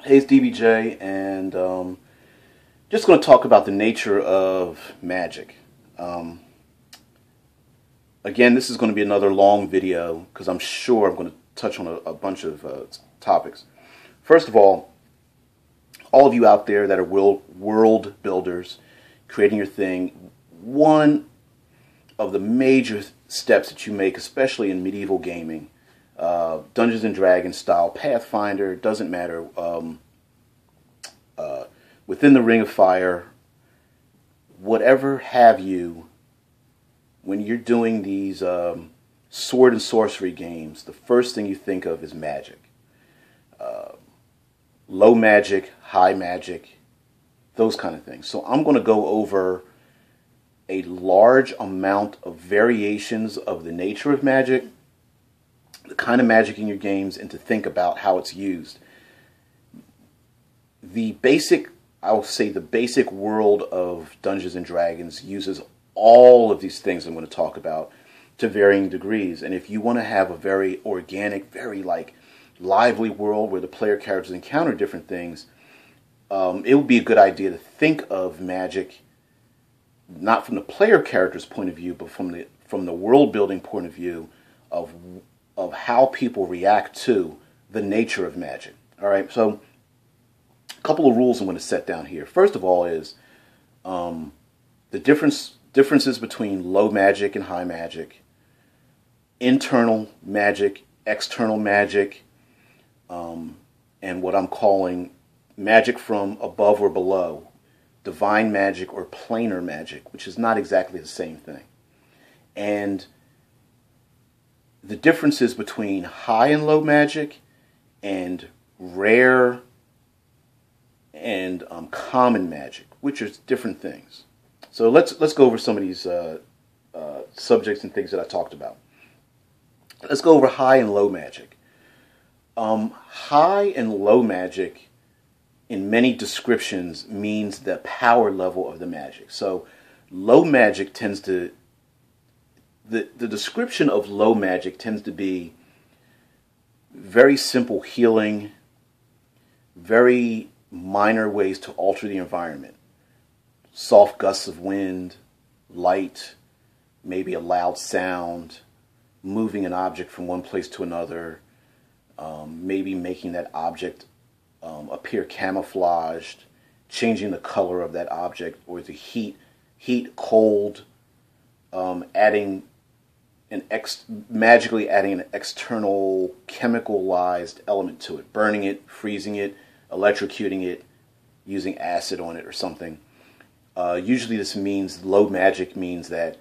Hey, it's DBJ, and just going to talk about the nature of magic. Um, Again, this is going to be another long video because I'm sure I'm going to touch on a bunch of topics. First of all of you out there that are world builders, creating your thing, one of the major steps that you make, especially in medieval gaming, Dungeons and Dragons style, Pathfinder, doesn't matter, within the Ring of Fire, whatever have you, when you're doing these sword and sorcery games, the first thing you think of is magic. Low magic, high magic, those kind of things. So I'm going to go over a large amount of variations of the nature of magic, the kind of magic in your games, and to think about how it's used. I will say the basic world of Dungeons and Dragons uses all of these things I'm going to talk about to varying degrees. And if you want to have a very organic, very lively world where the player characters encounter different things, it would be a good idea to think of magic not from the player character's point of view, but from the world building point of view of how people react to the nature of magic. All right, so a couple of rules I'm going to set down here. First of all is the differences between low magic and high magic, internal magic, external magic, and what I'm calling magic from above or below, divine magic or planar magic, which is not exactly the same thing. And the differences between high and low magic and rare and common magic, which are different things. So let's go over some of these subjects and things that I talked about. Let's go over high and low magic. High and low magic, in many descriptions, means the power level of the magic. So low magic tends to, the description of low magic tends to be very simple healing, very minor ways to alter the environment. Soft gusts of wind, light, maybe a loud sound, moving an object from one place to another, maybe making that object appear camouflaged, changing the color of that object, or the heat, cold, magically adding an external chemicalized element to it, burning it, freezing it, electrocuting it, using acid on it or something. Usually this means, low magic means that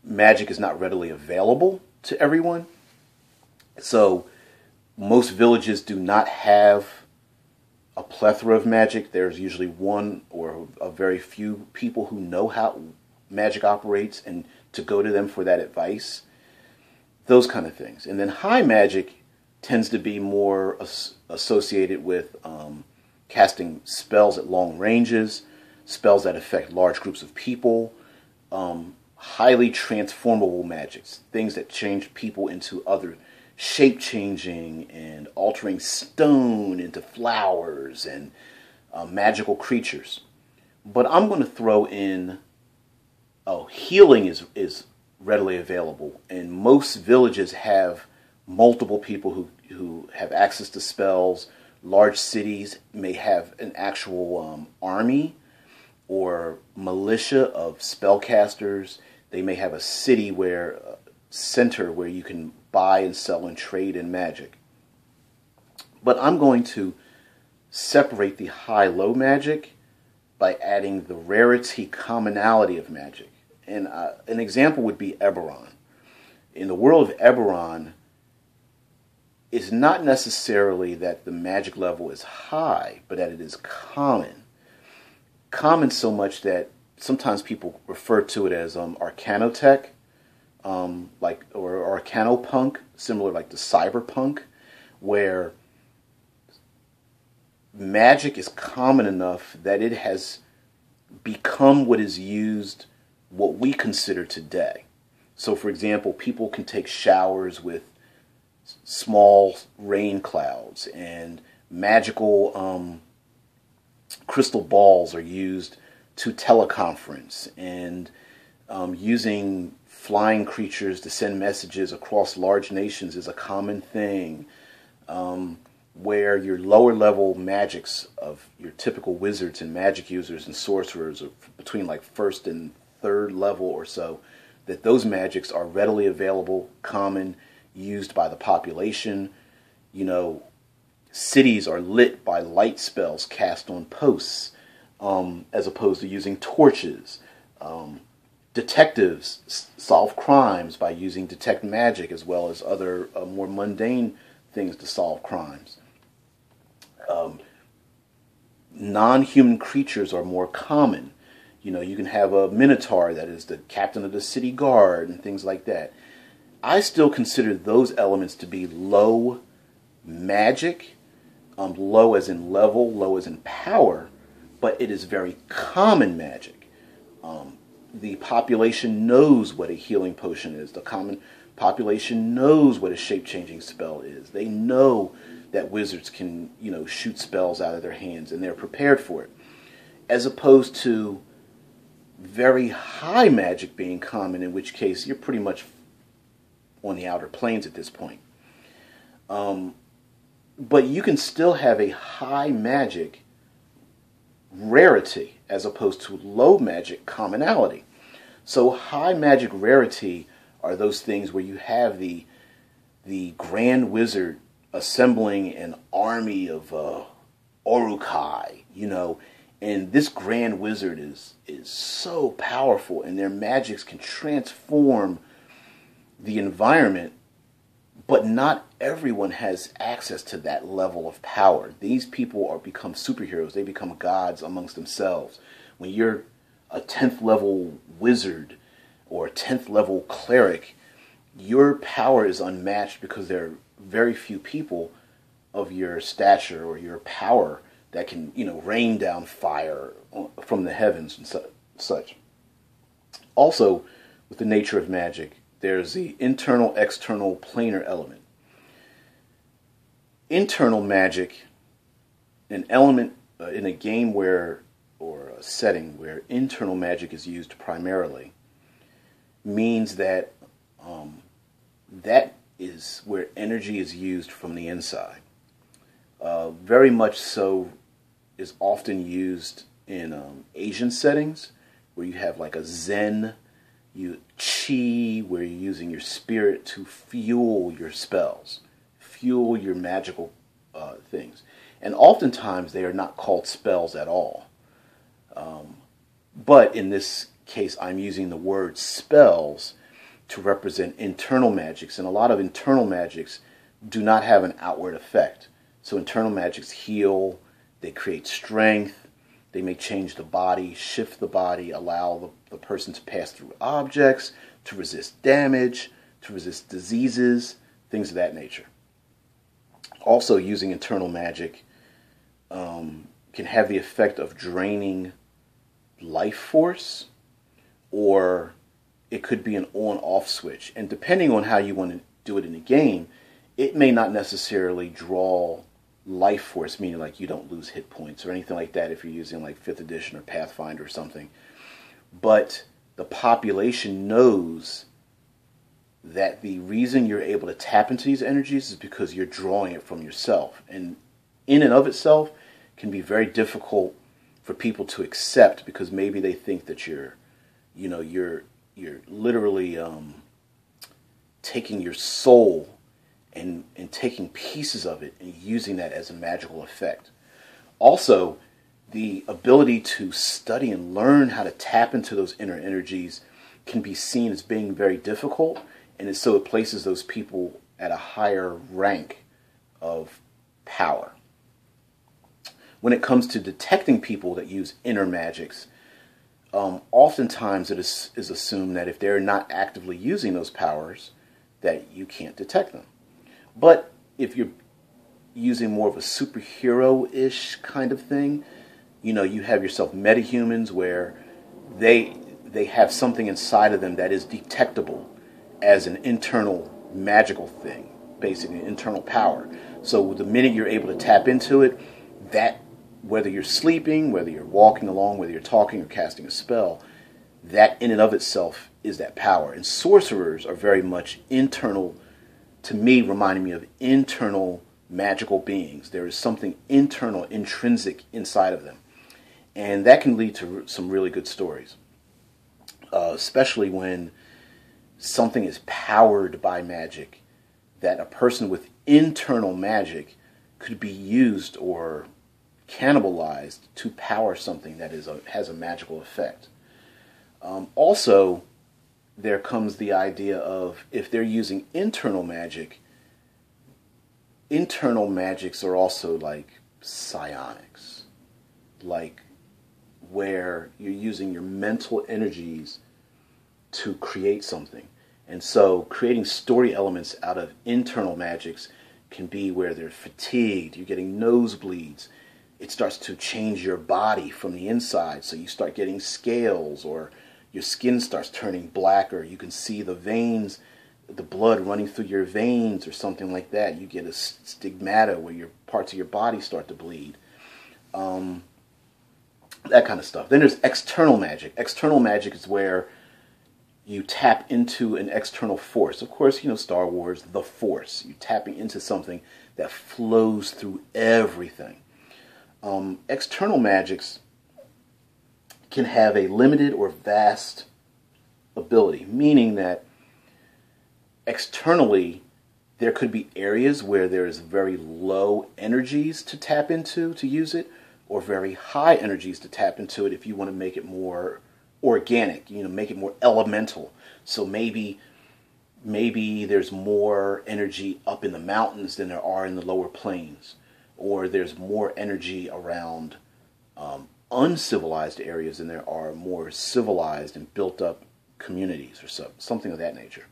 magic is not readily available to everyone. So most villages do not have a plethora of magic. There's usually one or a very few people who know how magic operates and to go to them for that advice. Those kind of things. And then high magic tends to be more associated with casting spells at long ranges, spells that affect large groups of people, highly transformable magics, things that change people into other shape-changing and altering stone into flowers and magical creatures. But I'm going to throw in, healing is readily available, and most villages have multiple people who have access to spells. Large cities may have an actual army or militia of spellcasters. They may have a city center where you can buy and sell and trade in magic. But I'm going to separate the high-low magic by adding the rarity commonality of magic. And an example would be Eberron. In the world of Eberron, it's not necessarily that the magic level is high, but that it is common. Common so much that sometimes people refer to it as arcanotech, or arcanopunk, similar like to cyberpunk, where magic is common enough that it has become what is used, what we consider today. So, for example, people can take showers with small rain clouds and magical crystal balls are used to teleconference, and using flying creatures to send messages across large nations is a common thing. Where your lower level magics of your typical wizards and magic users and sorcerers are between like first and third level or so, that those magics are readily available, common, used by the population. You know, cities are lit by light spells cast on posts, as opposed to using torches. Detectives solve crimes by using detect magic as well as other more mundane things to solve crimes. Non-human creatures are more common. You know, you can have a minotaur that is the captain of the city guard and things like that. I still consider those elements to be low magic, low as in level, low as in power, but it is very common magic. The population knows what a healing potion is. The common population knows what a shape-changing spell is. They know that wizards can, you know, shoot spells out of their hands, and they're prepared for it. As opposed to very high magic being common, in which case you're pretty much on the outer planes at this point. But you can still have a high magic rarity as opposed to low magic commonality. So high magic rarity are those things where you have the grand wizard assembling an army of Orukai, you know, and this grand wizard is so powerful, and their magics can transform the environment, but not everyone has access to that level of power. These people become superheroes. They become gods amongst themselves. When you're a 10th level wizard or a 10th level cleric, your power is unmatched because there are very few people of your stature or your power that can, you know, rain down fire from the heavens and such. Also, with the nature of magic, there's the internal, external, planar element. Internal magic, an element in a game where, or a setting where internal magic is used primarily, means that that is where energy is used from the inside. Very much so is often used in Asian settings, where you have like a Zen, chi, where you're using your spirit to fuel your spells, fuel your magical things. And oftentimes they are not called spells at all. But in this case, I'm using the word spells to represent internal magics, and a lot of internal magics do not have an outward effect. So internal magics heal, they create strength, they may change the body, shift the body, allow the person to pass through objects, to resist damage, to resist diseases, things of that nature. Also, using internal magic can have the effect of draining life force, or it could be an on-off switch. And depending on how you want to do it in a game, it may not necessarily draw life force, meaning like you don't lose hit points or anything like that if you're using like 5th edition or Pathfinder or something. But the population knows that the reason you're able to tap into these energies is because you're drawing it from yourself. And in and of itself can be very difficult for people to accept, because maybe they think that you're literally taking your soul and taking pieces of it and using that as a magical effect. Also, the ability to study and learn how to tap into those inner energies can be seen as being very difficult, and so it places those people at a higher rank of power. When it comes to detecting people that use inner magics, oftentimes it is assumed that if they're not actively using those powers, that you can't detect them. But if you're using more of a superhero-ish kind of thing, you know, you have yourself metahumans where they have something inside of them that is detectable as an internal magical thing. basically an internal power. So the minute you're able to tap into it, that, whether you're sleeping, whether you're walking along, whether you're talking or casting a spell, that in and of itself is that power. And sorcerers are very much internal, to me, reminding me of internal magical beings. There is something internal, intrinsic inside of them. And that can lead to some really good stories, especially when something is powered by magic, that a person with internal magic could be used or cannibalized to power something that has a magical effect. Also, there comes the idea of, if they're using internal magics are also like psionics, like where you're using your mental energies to create something. And so creating story elements out of internal magics can be where they're fatigued, you're getting nosebleeds, it starts to change your body from the inside, so you start getting scales, or your skin starts turning blacker, you can see the veins, the blood running through your veins or something like that. You get a stigmata where your parts of your body start to bleed. That kind of stuff. Then there's external magic. External magic is where you tap into an external force. Of course, Star Wars, the Force. You're tapping into something that flows through everything. External magics can have a limited or vast ability, meaning that externally there could be areas where there's very low energies to tap into to use it, or very high energies to tap into it if you want to make it more organic, make it more elemental. So maybe there's more energy up in the mountains than there are in the lower plains, or there's more energy around uncivilized areas than there are more civilized and built up communities, or something of that nature.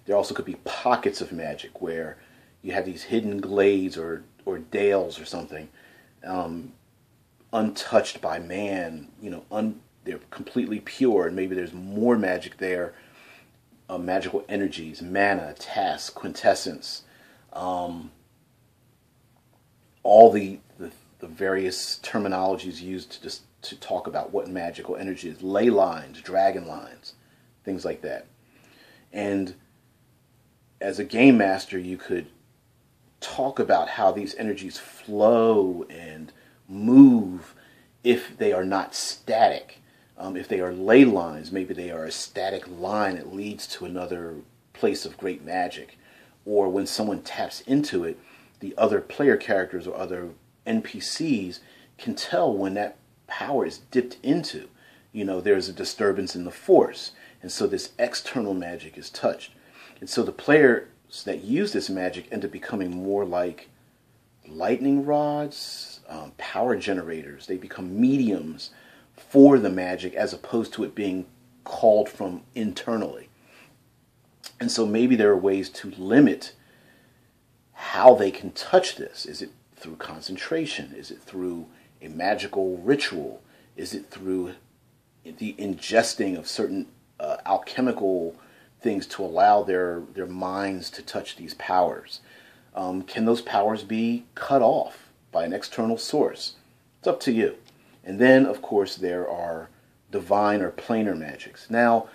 There also could be pockets of magic where you have these hidden glades or dales or something, untouched by man, they're completely pure, and maybe there's more magic there, magical energies, mana, task, quintessence, all the various terminologies used to talk about what magical energy is, ley lines, dragon lines, things like that. And as a game master, you could talk about how these energies flow and move if they are not static. If they are ley lines, maybe they are a static line that leads to another place of great magic. Or when someone taps into it, the other player characters or other NPCs can tell when that power is dipped into. There's a disturbance in the force, and so this external magic is touched. And so the players that use this magic end up becoming more like lightning rods, power generators. They become mediums for the magic as opposed to it being called from internally. And so maybe there are ways to limit how they can touch this. Is it through concentration? Is it through a magical ritual? Is it through the ingesting of certain alchemical things to allow their minds to touch these powers? Can those powers be cut off by an external source? It's up to you. And then, of course, there are divine or planar magics. Now,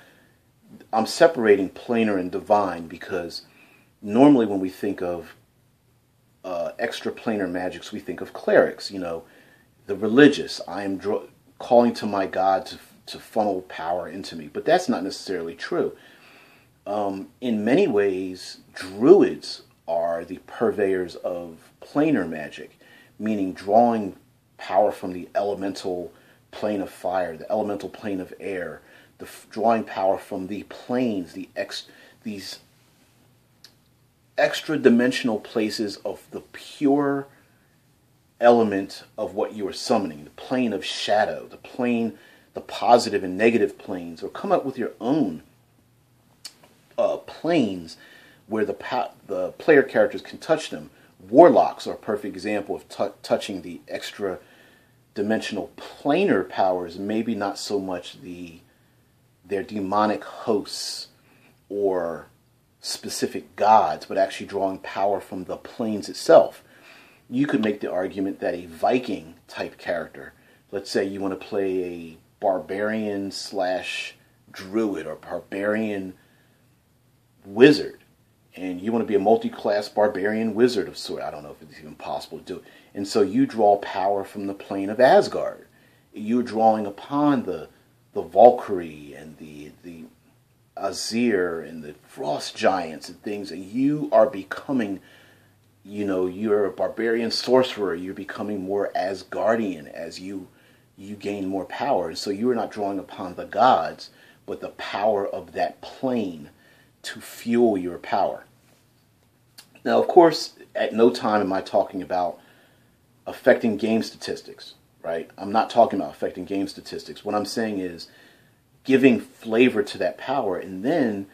I'm separating planar and divine because normally when we think of extraplanar magics, we think of clerics, the religious. I am calling to my God to funnel power into me. But that's not necessarily true. In many ways, druids are the purveyors of planar magic, meaning drawing power from the elemental plane of fire, the elemental plane of air, drawing power from the planes, these extra-dimensional places of the pure element of what you are summoning, the plane of shadow, the positive and negative planes, or come up with your own planes where the player characters can touch them. Warlocks are a perfect example of touching the extra-dimensional planar powers, maybe not so much their demonic hosts or specific gods, but actually drawing power from the planes itself. You could make the argument that a Viking type character, let's say you want to play a barbarian slash druid or barbarian wizard, and you want to be a multi-class barbarian wizard of sort. I don't know if it's even possible to do it. And so you draw power from the plane of Asgard. You're drawing upon the Valkyrie and the Azir and the frost giants and things, and you are becoming, you're a barbarian sorcerer. You're becoming more Asgardian as you gain more power. And so you are not drawing upon the gods, but the power of that plane to fuel your power. Now, of course, at no time am I talking about affecting game statistics, right? I'm not talking about affecting game statistics. What I'm saying is giving flavor to that power, and then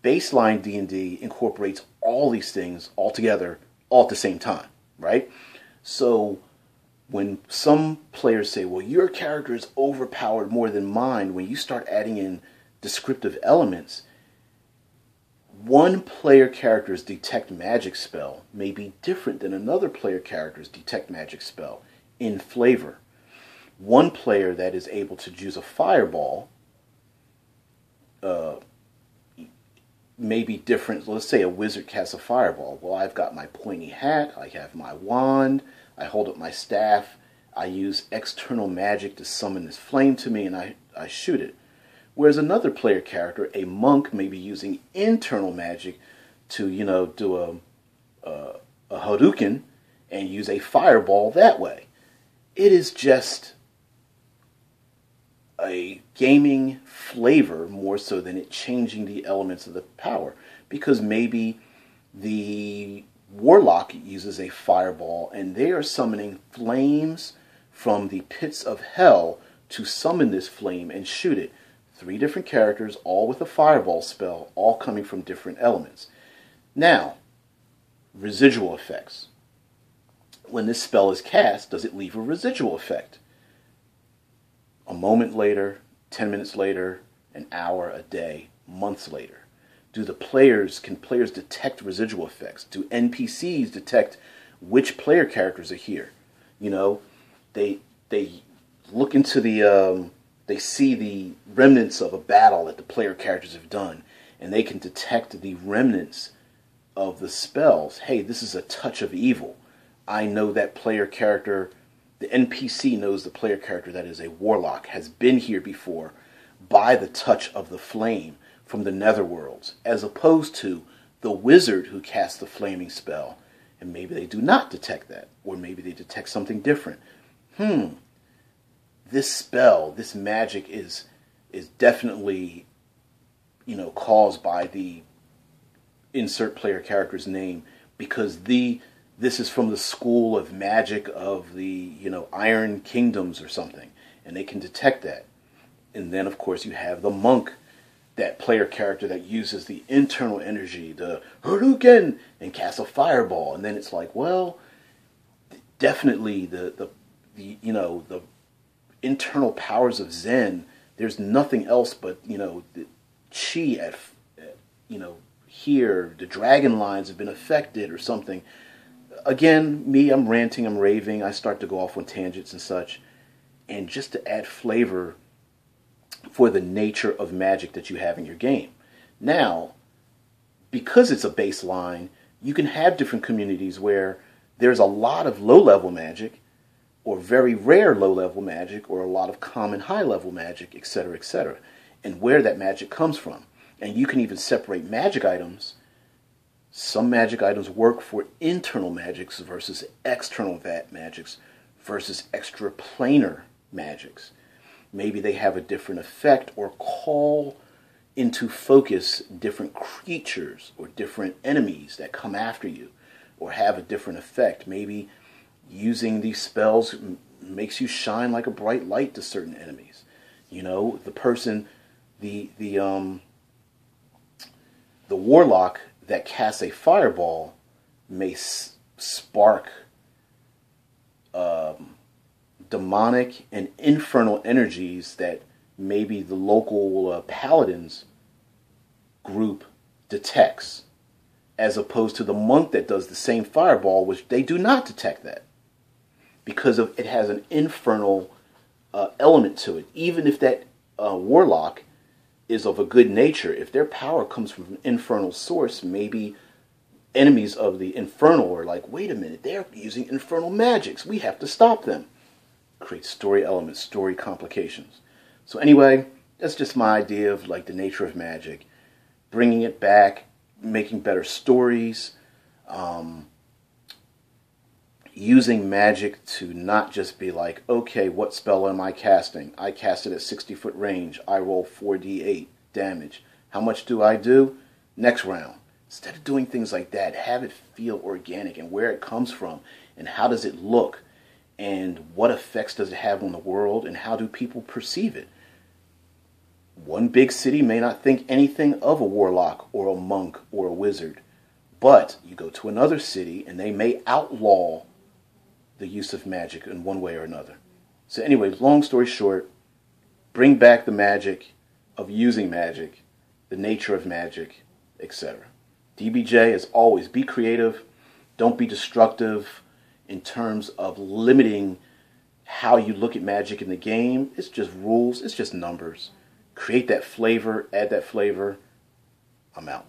baseline D&D incorporates all these things all together all at the same time, right? So when some players say, well, your character is overpowered more than mine, when you start adding in descriptive elements, one player character's detect magic spell may be different than another player character's detect magic spell in flavor. One player that is able to use a fireball may be different. Let's say a wizard casts a fireball. Well, I've got my pointy hat, I have my wand, I hold up my staff, I use external magic to summon this flame to me, and I shoot it. Whereas another player character, a monk, may be using internal magic to, do a Hadouken and use a fireball that way. It is just a gaming flavor more so than it changing the elements of the power. Because maybe the warlock uses a fireball and they are summoning flames from the pits of hell to summon this flame and shoot it. 3 different characters, all with a fireball spell, all coming from different elements. Now, residual effects. When this spell is cast, does it leave a residual effect? A moment later, 10 minutes later, an hour, a day, months later. Can players detect residual effects? Do NPCs detect which player characters are here? They look into they see the remnants of a battle that the player characters have done, and they can detect the remnants of the spells. Hey, this is a touch of evil. I know that player character, the NPC knows the player character that is a warlock, has been here before by the touch of the flame from the netherworlds, as opposed to the wizard who casts the flaming spell, and maybe they do not detect that, or maybe they detect something different. This spell, this magic is definitely, caused by the insert player character's name, because this is from the school of magic of the, Iron Kingdoms or something, and they can detect that. And then, of course, you have the monk, that player character that uses the internal energy, the Hadouken, and casts a fireball. And then it's like, well, definitely the internal powers of Zen, there's nothing else but, the chi at here, the dragon lines have been affected or something. Again, I'm ranting, I'm raving, I start to go off on tangents and such. And just to add flavor for the nature of magic that you have in your game. Now, because it's a baseline, you can have different communities where there's a lot of low-level magic, or very rare low-level magic, or a lot of common high-level magic, etc., etc., and where that magic comes from. And you can even separate magic items. Some magic items work for internal magics versus external magics versus extraplanar magics. Maybe they have a different effect or call into focus different creatures or different enemies that come after you or have a different effect. Maybe using these spells makes you shine like a bright light to certain enemies. The person, the warlock that casts a fireball may spark demonic and infernal energies that maybe the local paladins group detects. as opposed to the monk that does the same fireball, which they do not detect that because of it has an infernal element to it. Even if that warlock is of a good nature, if their power comes from an infernal source, maybe enemies of the infernal are like, wait a minute, they're using infernal magics. We have to stop them. Create story elements, story complications. So anyway, that's just my idea of like the nature of magic. Bringing it back, making better stories, using magic to not just be like, okay, what spell am I casting? I cast it at 60-foot range. I roll 4d8 damage. How much do I do? Next round. Instead of doing things like that, have it feel organic and where it comes from and how does it look and what effects does it have on the world and how do people perceive it. One big city may not think anything of a warlock or a monk or a wizard, but you go to another city and they may outlaw the use of magic in one way or another. So anyway, long story short, bring back the magic of using magic, the nature of magic, etc. DBJ, as always, be creative. Don't be destructive in terms of limiting how you look at magic in the game. It's just rules. It's just numbers. Create that flavor. Add that flavor. I'm out.